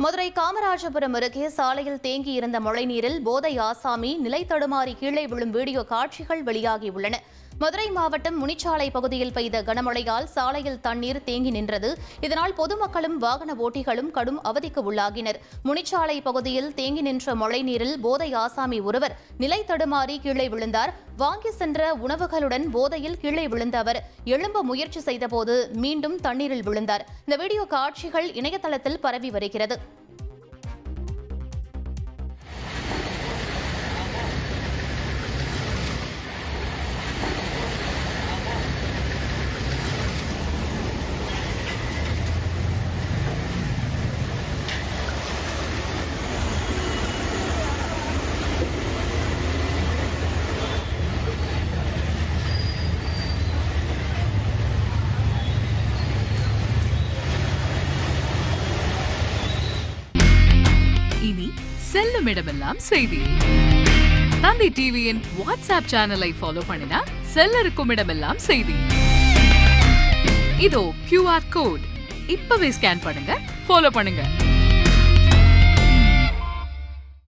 மதுரை காமராஜபுரம் அருகே சாலையில் தேங்கியிருந்த மழைநீரில் போதை ஆசாமி நிலை தடுமாறி கீழே விழும் வீடியோ காட்சிகள் வெளியாகியுள்ளன. மதுரை மாவட்டம் முனிச்சாலை பகுதியில் பெய்த கனமழையால் சாலையில் தண்ணீர் தேங்கி நின்றது. இதனால் பொதுமக்களும் வாகன ஓட்டிகளும் கடும் அவதிக்கு உள்ளாகினர். முனிச்சாலை பகுதியில் தேங்கி நின்ற மழைநீரில் போதை ஆசாமி ஒருவர் நிலை தடுமாறி கீழே விழுந்தார். வாங்கி சென்ற உணவுகளுடன் போதையில் கீழே விழுந்த அவர் எழும்ப முயற்சி செய்தபோது மீண்டும் தண்ணீரில் விழுந்தார். இந்த வீடியோ காட்சிகள் இணையதளத்தில் பரவி வருகிறது. இனி செல்லும் இடமெல்லாம் செய்தி. தந்தி டிவியின் வாட்ஸ்அப் சேனலை ஃபாலோ பண்ணினா செல்ல இருக்கும் இடமெல்லாம் செய்தி. இதோ QR கோட் இப்பவே ஸ்கேன் பண்ணுங்க, ஃபாலோ பண்ணுங்க.